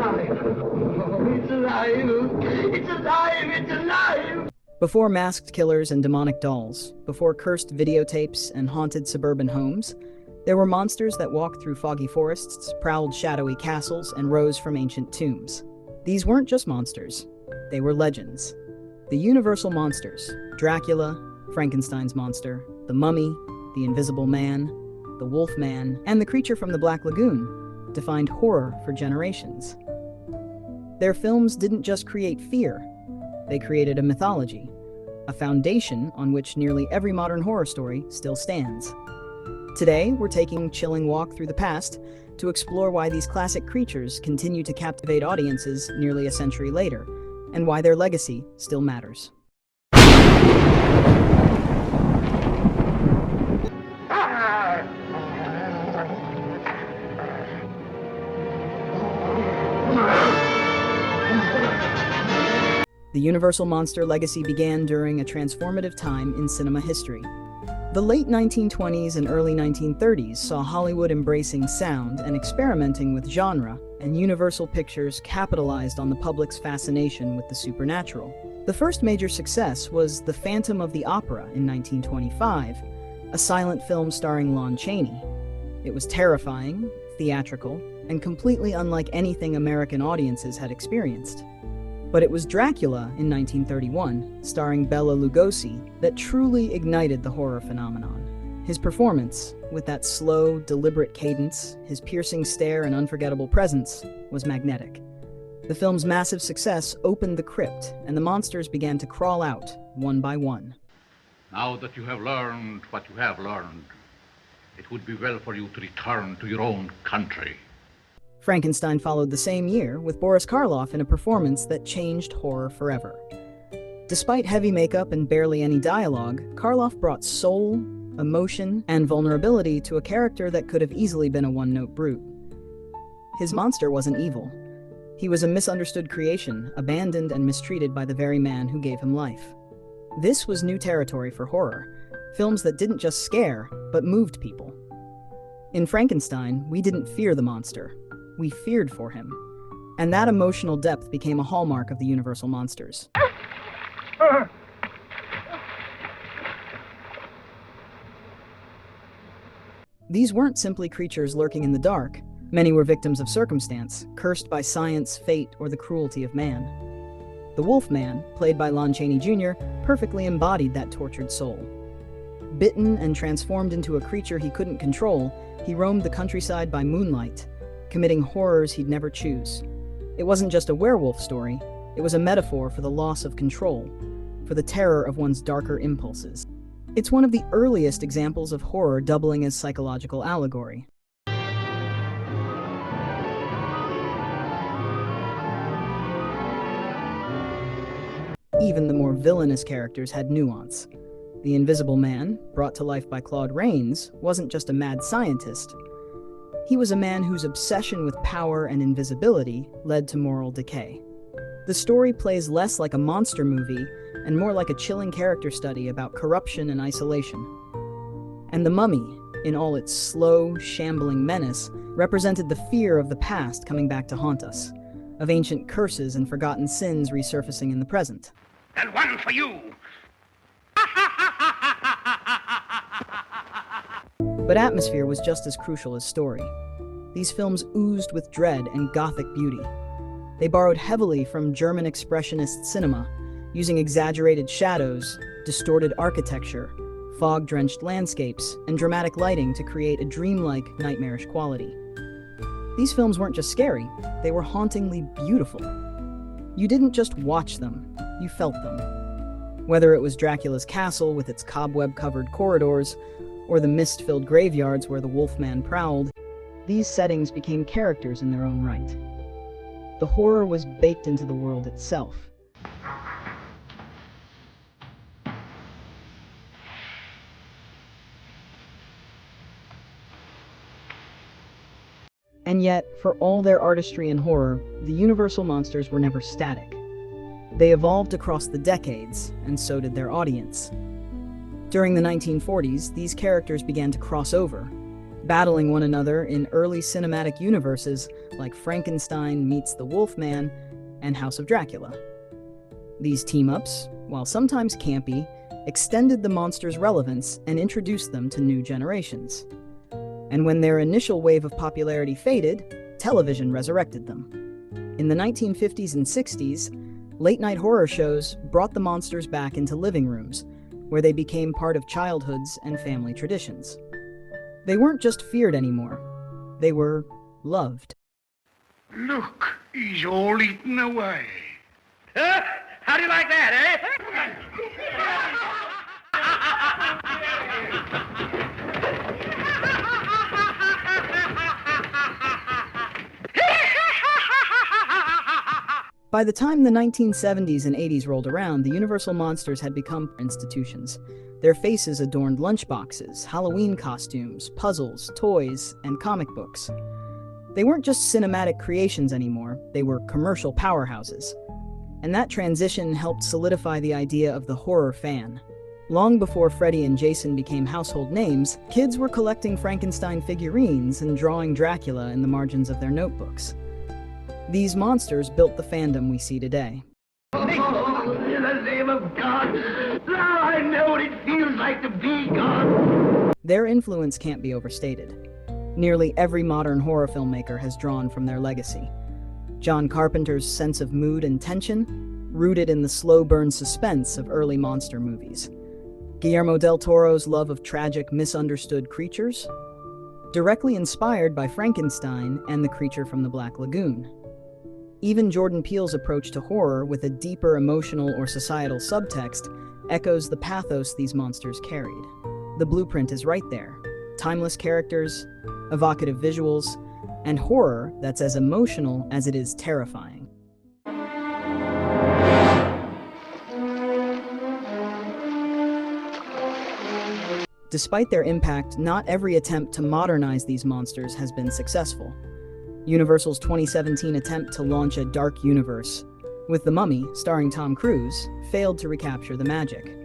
alive. Oh, it's alive. It's alive. It's alive. Before masked killers and demonic dolls, before cursed videotapes and haunted suburban homes, there were monsters that walked through foggy forests, prowled shadowy castles, and rose from ancient tombs. These weren't just monsters, they were legends. The Universal Monsters, Dracula, Frankenstein's monster, the Mummy, the Invisible Man, the Wolf Man, and the creature from the Black Lagoon, defined horror for generations. Their films didn't just create fear, they created a mythology, a foundation on which nearly every modern horror story still stands. Today, we're taking a chilling walk through the past to explore why these classic creatures continue to captivate audiences nearly a century later, and why their legacy still matters. The Universal Monster legacy began during a transformative time in cinema history. The late 1920s and early 1930s saw Hollywood embracing sound and experimenting with genre, and Universal Pictures capitalized on the public's fascination with the supernatural. The first major success was The Phantom of the Opera in 1925, a silent film starring Lon Chaney. It was terrifying, theatrical, and completely unlike anything American audiences had experienced. But it was Dracula in 1931, starring Bela Lugosi, that truly ignited the horror phenomenon. His performance, with that slow, deliberate cadence, his piercing stare and unforgettable presence, was magnetic. The film's massive success opened the crypt, and the monsters began to crawl out, one by one. Now that you have learned what you have learned, it would be well for you to return to your own country. Frankenstein followed the same year, with Boris Karloff in a performance that changed horror forever. Despite heavy makeup and barely any dialogue, Karloff brought soul, emotion, and vulnerability to a character that could have easily been a one-note brute. His monster wasn't evil. He was a misunderstood creation, abandoned and mistreated by the very man who gave him life. This was new territory for horror, films that didn't just scare, but moved people. In Frankenstein, we didn't fear the monster. We feared for him. And that emotional depth became a hallmark of the Universal Monsters. These weren't simply creatures lurking in the dark. Many were victims of circumstance, cursed by science, fate, or the cruelty of man. The Wolfman, played by Lon Chaney Jr., perfectly embodied that tortured soul. Bitten and transformed into a creature he couldn't control, he roamed the countryside by moonlight, committing horrors he'd never choose. It wasn't just a werewolf story, it was a metaphor for the loss of control, for the terror of one's darker impulses. It's one of the earliest examples of horror doubling as psychological allegory. Even the more villainous characters had nuance. The Invisible Man, brought to life by Claude Rains, wasn't just a mad scientist. He was a man whose obsession with power and invisibility led to moral decay. The story plays less like a monster movie and more like a chilling character study about corruption and isolation. And the Mummy, in all its slow, shambling menace, represented the fear of the past coming back to haunt us, of ancient curses and forgotten sins resurfacing in the present. And one for you! But atmosphere was just as crucial as story. These films oozed with dread and gothic beauty. They borrowed heavily from German expressionist cinema, using exaggerated shadows, distorted architecture, fog-drenched landscapes, and dramatic lighting to create a dreamlike, nightmarish quality. These films weren't just scary, they were hauntingly beautiful. You didn't just watch them, you felt them. Whether it was Dracula's castle with its cobweb-covered corridors, or the mist-filled graveyards where the Wolfman prowled, these settings became characters in their own right. The horror was baked into the world itself. And yet, for all their artistry and horror, the Universal Monsters were never static. They evolved across the decades, and so did their audience. During the 1940s, these characters began to cross over. battling one another in early cinematic universes like Frankenstein meets the Wolfman and House of Dracula. These team-ups, while sometimes campy, extended the monsters' relevance and introduced them to new generations. And when their initial wave of popularity faded, television resurrected them. In the 1950s and 60s, late-night horror shows brought the monsters back into living rooms, where they became part of childhoods and family traditions. They weren't just feared anymore, they were loved. Look, he's all eaten away. Huh? How do you like that, By the time the 1970s and 80s rolled around, the Universal Monsters had become institutions. Their faces adorned lunchboxes, Halloween costumes, puzzles, toys, and comic books. They weren't just cinematic creations anymore, they were commercial powerhouses. And that transition helped solidify the idea of the horror fan. Long before Freddy and Jason became household names, kids were collecting Frankenstein figurines and drawing Dracula in the margins of their notebooks. These monsters built the fandom we see today. Oh, in the name of God, now I know what it feels like to be God. Their influence can't be overstated. Nearly every modern horror filmmaker has drawn from their legacy. John Carpenter's sense of mood and tension, rooted in the slow-burn suspense of early monster movies. Guillermo del Toro's love of tragic, misunderstood creatures, directly inspired by Frankenstein and The Creature from the Black Lagoon. Even Jordan Peele's approach to horror, with a deeper emotional or societal subtext, echoes the pathos these monsters carried. The blueprint is right there. Timeless characters, evocative visuals, and horror that's as emotional as it is terrifying. Despite their impact, not every attempt to modernize these monsters has been successful. Universal's 2017 attempt to launch a dark universe with The Mummy, starring Tom Cruise, failed to recapture the magic.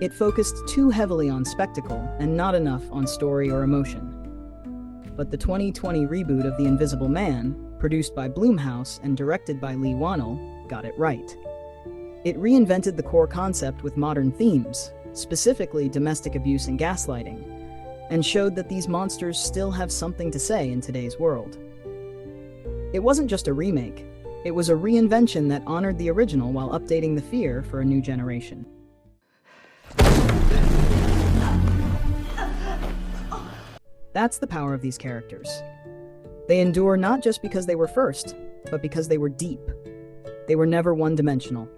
It focused too heavily on spectacle and not enough on story or emotion. But the 2020 reboot of The Invisible Man, produced by Blumhouse and directed by Leigh Whannell, got it right. It reinvented the core concept with modern themes, specifically domestic abuse and gaslighting, and showed that these monsters still have something to say in today's world. It wasn't just a remake, it was a reinvention that honored the original while updating the fear for a new generation. That's the power of these characters. They endure not just because they were first, but because they were deep. They were never one-dimensional.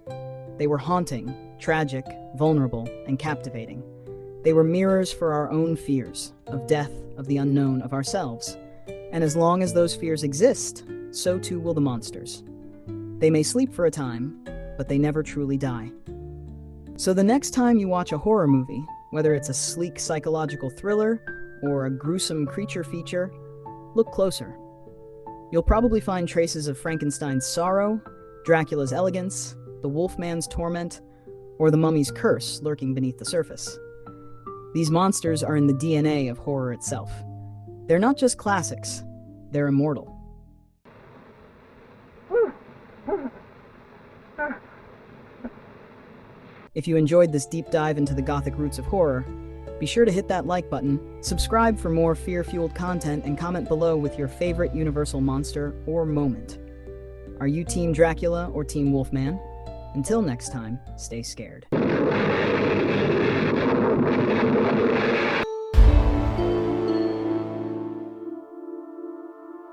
They were haunting, tragic, vulnerable, and captivating. They were mirrors for our own fears, of death, of the unknown, of ourselves. And as long as those fears exist, so too will the monsters. They may sleep for a time, but they never truly die. So the next time you watch a horror movie, whether it's a sleek psychological thriller or a gruesome creature feature, look closer. You'll probably find traces of Frankenstein's sorrow, Dracula's elegance, the Wolfman's torment, or the Mummy's curse lurking beneath the surface. These monsters are in the DNA of horror itself. They're not just classics, they're immortal. If you enjoyed this deep dive into the Gothic roots of horror, be sure to hit that like button, subscribe for more fear-fueled content, and comment below with your favorite Universal monster or moment. Are you Team Dracula or Team Wolfman? Until next time, stay scared.